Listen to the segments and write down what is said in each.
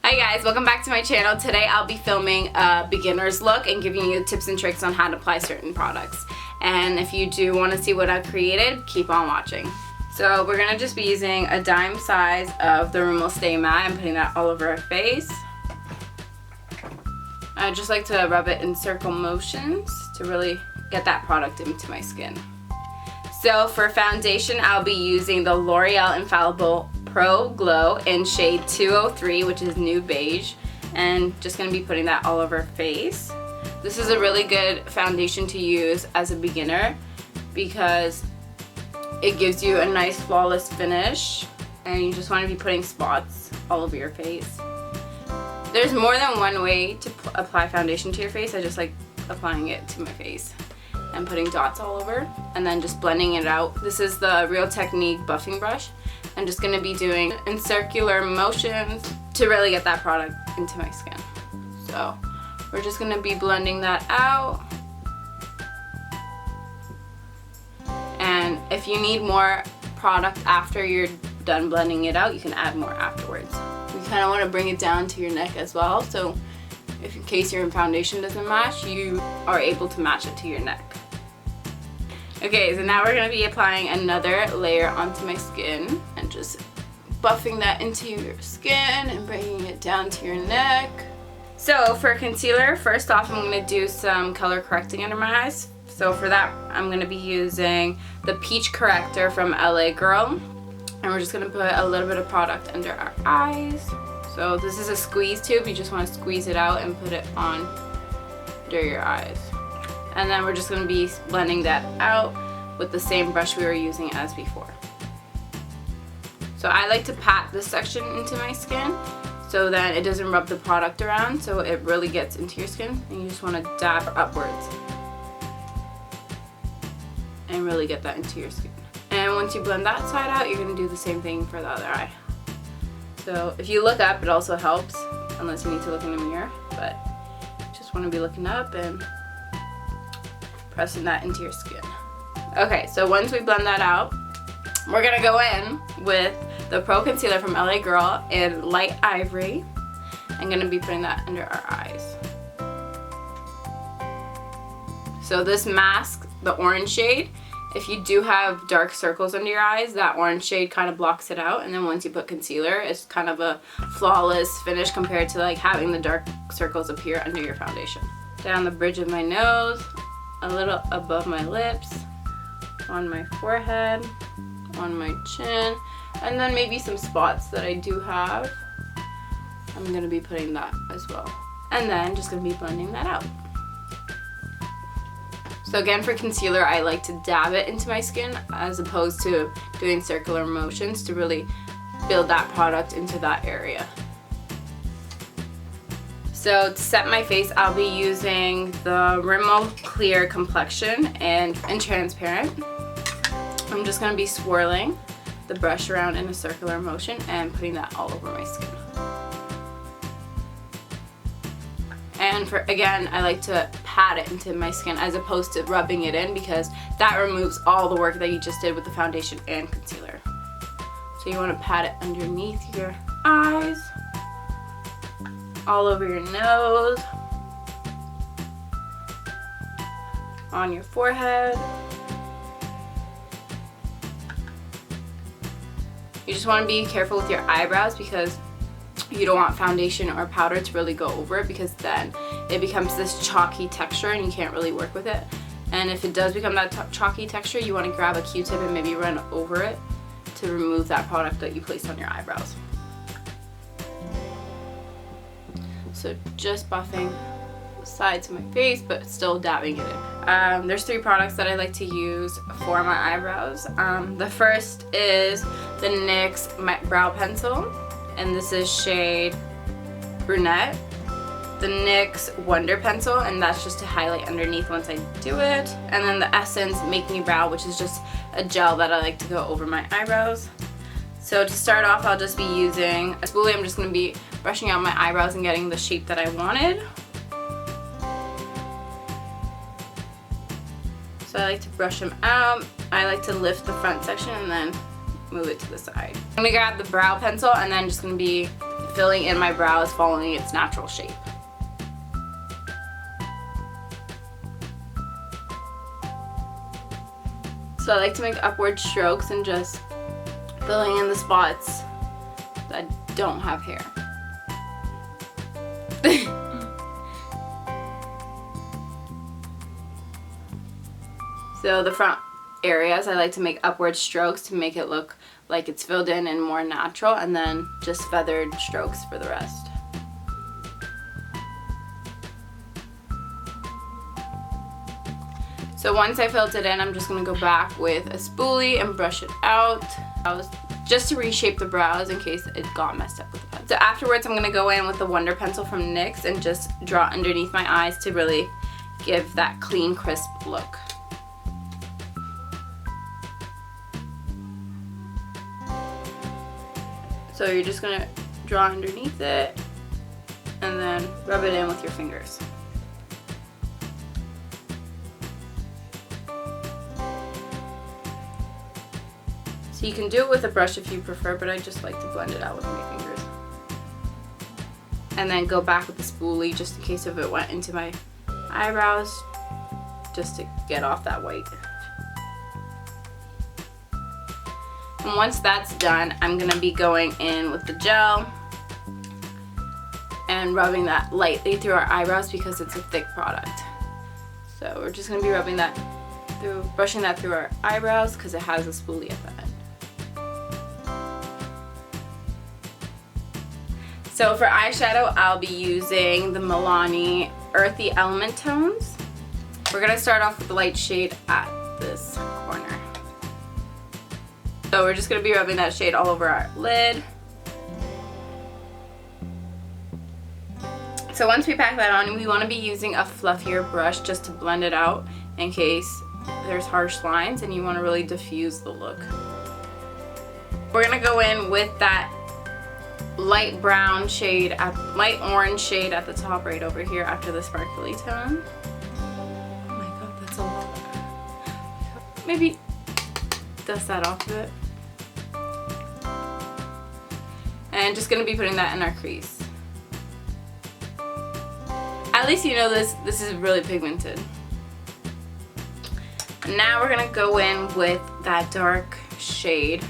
Hi guys, welcome back to my channel. Today I'll be filming a beginner's look and giving you tips and tricks on how to apply certain products. And if you do want to see what I've created, keep on watching. So we're going to just be using a dime size of the Rimmel Stay Matte and putting that all over our face. I just like to rub it in circle motions to really get that product into my skin. So for foundation, I'll be using the L'Oreal Infallible Pro Glow in shade 203, which is Nude Beige, and just going to be putting that all over face. This is a really good foundation to use as a beginner because it gives you a nice flawless finish and you just want to be putting spots all over your face. There's more than one way to apply foundation to your face. I just like applying it to my face and putting dots all over and then just blending it out. This is the Real Technique buffing brush. I'm just going to be doing in circular motions to really get that product into my skin. So we're just going to be blending that out. And if you need more product after you're done blending it out, you can add more afterwards. You kind of want to bring it down to your neck as well, so if in case your foundation doesn't match, you are able to match it to your neck. Okay, so now we're going to be applying another layer onto my skin and just buffing that into your skin and bringing it down to your neck. So for concealer, first off I'm going to do some color correcting under my eyes. So for that I'm going to be using the Peach Corrector from LA Girl. And we're just going to put a little bit of product under our eyes. So this is a squeeze tube. You just want to squeeze it out and put it on under your eyes. And then we're just going to be blending that out with the same brush we were using as before. So I like to pat this section into my skin so that it doesn't rub the product around, so it really gets into your skin, and you just want to dab upwards and really get that into your skin. And once you blend that side out, you're going to do the same thing for the other eye. So if you look up, it also helps, unless you need to look in the mirror, but you just want to be looking up and pressing that into your skin. Okay, so once we blend that out, we're going to go in with the Pro Concealer from LA Girl in light ivory. I'm going to be putting that under our eyes. So this mask, the orange shade, if you do have dark circles under your eyes, that orange shade kind of blocks it out, and then once you put concealer, it's kind of a flawless finish compared to like having the dark circles appear under your foundation. Down the bridge of my nose, a little above my lips, on my forehead, on my chin, and then maybe some spots that I do have. I'm going to be putting that as well. And then just going to be blending that out. So again, for concealer, I like to dab it into my skin as opposed to doing circular motions to really build that product into that area. So to set my face, I'll be using the Rimmel Clear Complexion and Transparent. I'm just going to be swirling the brush around in a circular motion and putting that all over my skin. And again, I like to pat it into my skin as opposed to rubbing it in because that removes all the work that you just did with the foundation and concealer. So you want to pat it underneath your eyes, all over your nose, on your forehead. You just want to be careful with your eyebrows because you don't want foundation or powder to really go over it because then it becomes this chalky texture and you can't really work with it. And if it does become that chalky texture, you want to grab a Q-tip and maybe run over it to remove that product that you placed on your eyebrows. So just buffing the sides of my face, but still dabbing it in. There's 3 products that I like to use for my eyebrows. The first is the NYX Brow Pencil, and this is shade Brunette. The NYX Wonder Pencil, and that's just to highlight underneath once I do it. And then the Essence Make Me Brow, which is just a gel that I like to go over my eyebrows. So to start off, I'll just be using a spoolie. I'm just going to be brushing out my eyebrows and getting the shape that I wanted. So I like to brush them out. I like to lift the front section and then move it to the side. I'm gonna grab the brow pencil and then just gonna be filling in my brows following its natural shape. So I like to make upward strokes and just filling in the spots that don't have hair. So the front areas I like to make upward strokes to make it look like it's filled in and more natural, and then just feathered strokes for the rest. So once I filled it in, I'm just going to go back with a spoolie and brush it out. Just to reshape the brows in case it got messed up with the pencil. So afterwards I'm going to go in with the Wonder Pencil from NYX and just draw underneath my eyes to really give that clean, crisp look. So you're just going to draw underneath it and then rub it in with your fingers. So you can do it with a brush if you prefer, but I just like to blend it out with my fingers. And then go back with the spoolie just in case if it went into my eyebrows, just to get off that white. And once that's done, I'm going to be going in with the gel and rubbing that lightly through our eyebrows because it's a thick product. So we're just going to be rubbing that through, brushing that through our eyebrows because it has a spoolie at the end. So for eyeshadow, I'll be using the Milani Earthy Element Tones. We're going to start off with the light shade at this corner. So we're just going to be rubbing that shade all over our lid. So once we pack that on, we want to be using a fluffier brush just to blend it out in case there's harsh lines and you want to really diffuse the look. We're going to go in with that light brown shade, light orange shade at the top right over here after the sparkly tone. Oh my god, that's a lot. Maybe dust that off a bit. And just going to be putting that in our crease. At least you know this is really pigmented. And now we're going to go in with that dark shade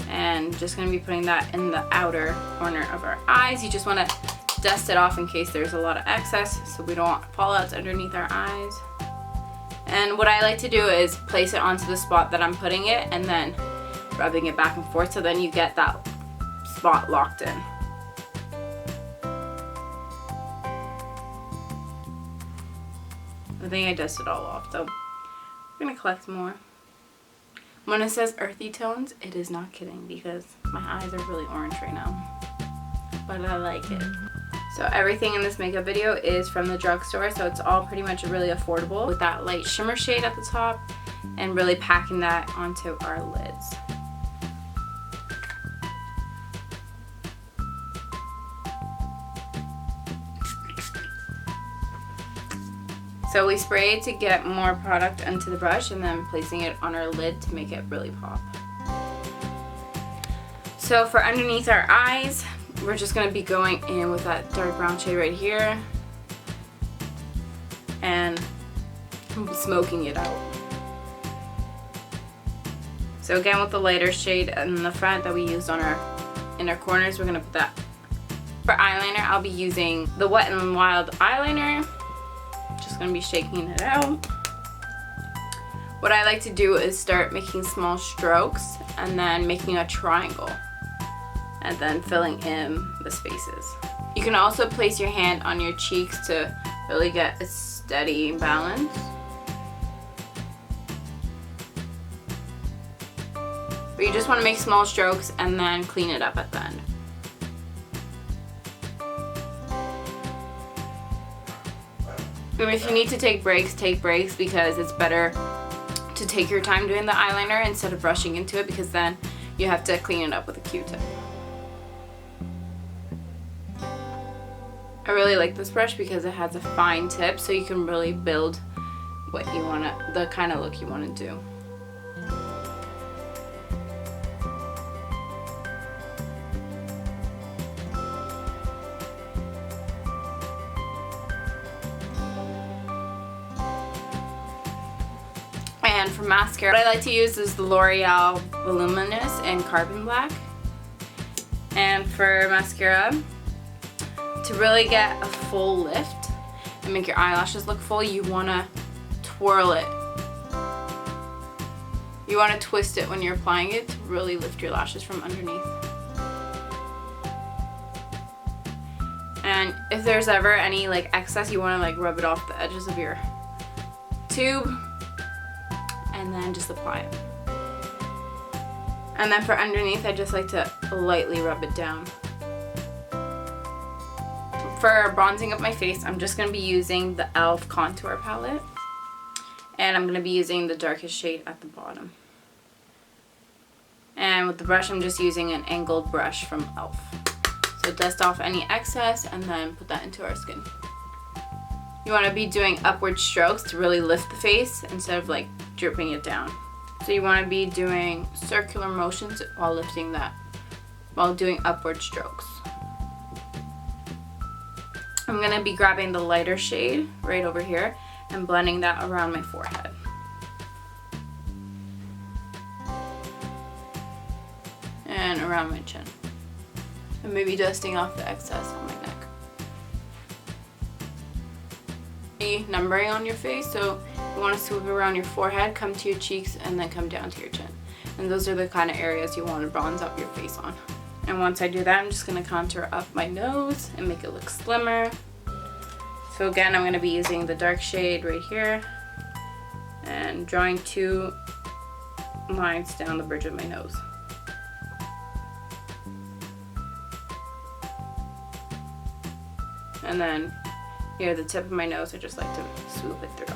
and just going to be putting that in the outer corner of our eyes. You just want to dust it off in case there's a lot of excess so we don't want fallouts underneath our eyes. And what I like to do is place it onto the spot that I'm putting it and then rubbing it back and forth so then you get that spot locked in. I think I dusted all off, so I'm going to collect more. When it says earthy tones, it is not kidding because my eyes are really orange right now. But I like it. So everything in this makeup video is from the drugstore, so it's all pretty much really affordable with that light shimmer shade at the top and really packing that onto our lids. So we spray to get more product onto the brush and then placing it on our lid to make it really pop. So for underneath our eyes, we're just going to be going in with that dark brown shade right here and smoking it out. So again with the lighter shade in the front that we used on our inner corners, we're going to put that. For eyeliner, I'll be using the Wet n Wild eyeliner. Just going to be shaking it out. What I like to do is start making small strokes and then making a triangle and then filling in the spaces. You can also place your hand on your cheeks to really get a steady balance. But you just want to make small strokes and then clean it up at the end. And if you need to take breaks because it's better to take your time doing the eyeliner instead of rushing into it because then you have to clean it up with a Q-tip. I really like this brush because it has a fine tip so you can really build what you want to, the kind of look you want to do. And for mascara, what I like to use is the L'Oreal Voluminous in Carbon Black. And for mascara, to really get a full lift and make your eyelashes look full, you want to twirl it. You want to twist it when you're applying it to really lift your lashes from underneath. And if there's ever any like excess, you want to like rub it off the edges of your tube and then just apply it. And then for underneath, I just like to lightly rub it down. For bronzing up my face, I'm just going to be using the e.l.f. contour palette. And I'm going to be using the darkest shade at the bottom. And with the brush, I'm just using an angled brush from e.l.f. So dust off any excess and then put that into our skin. You want to be doing upward strokes to really lift the face instead of like dripping it down. So you want to be doing circular motions while lifting that, while doing upward strokes. I'm going to be grabbing the lighter shade right over here and blending that around my forehead. And around my chin. And maybe dusting off the excess on my neck. Numbering on your face, so you want to swoop around your forehead, come to your cheeks, and then come down to your chin. And those are the kind of areas you want to bronze up your face on. And once I do that, I'm just going to contour up my nose and make it look slimmer. So again, I'm going to be using the dark shade right here and drawing 2 lines down the bridge of my nose. And then here, the tip of my nose, I just like to swoop it through.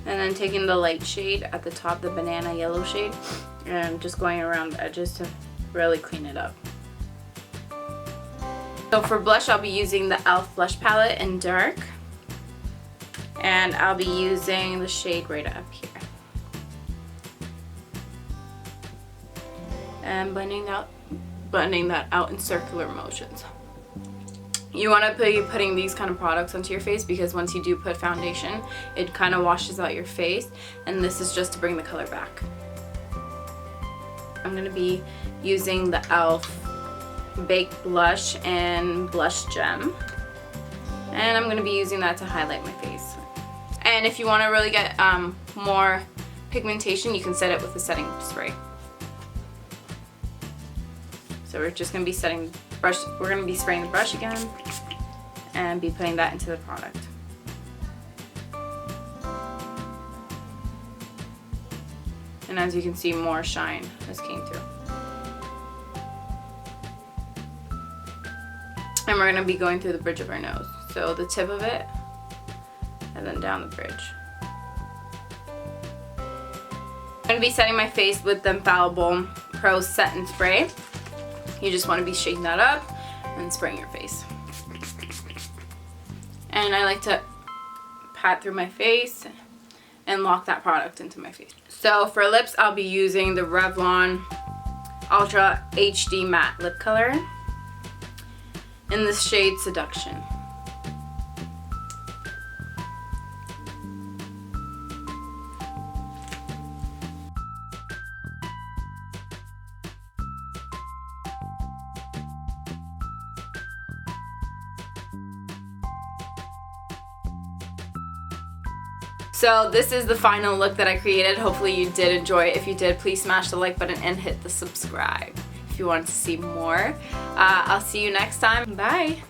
And then taking the light shade at the top, the banana yellow shade, and just going around the edges to really clean it up. So for blush, I'll be using the e.l.f. blush palette in dark. And I'll be using the shade right up here. And blending that out in circular motions. You want to be putting these kind of products onto your face because once you do put foundation, it kind of washes out your face, and this is just to bring the color back. I'm going to be using the e.l.f. Baked Blush and Blush Gem, and I'm going to be using that to highlight my face. And if you want to really get more pigmentation, you can set it with a setting spray. So we're just going to be setting brush. We're going to be spraying the brush again and be putting that into the product. And as you can see, more shine just came through. And we're going to be going through the bridge of our nose. So the tip of it and then down the bridge. I'm going to be setting my face with the Infallible Pro Set and Spray. You just want to be shaking that up and spraying your face. And I like to pat through my face and lock that product into my face. So for lips, I'll be using the Revlon Ultra HD Matte Lip Color in the shade Seduction. So this is the final look that I created. Hopefully you did enjoy it. If you did, please smash the like button and hit the subscribe if you want to see more. I'll see you next time. Bye.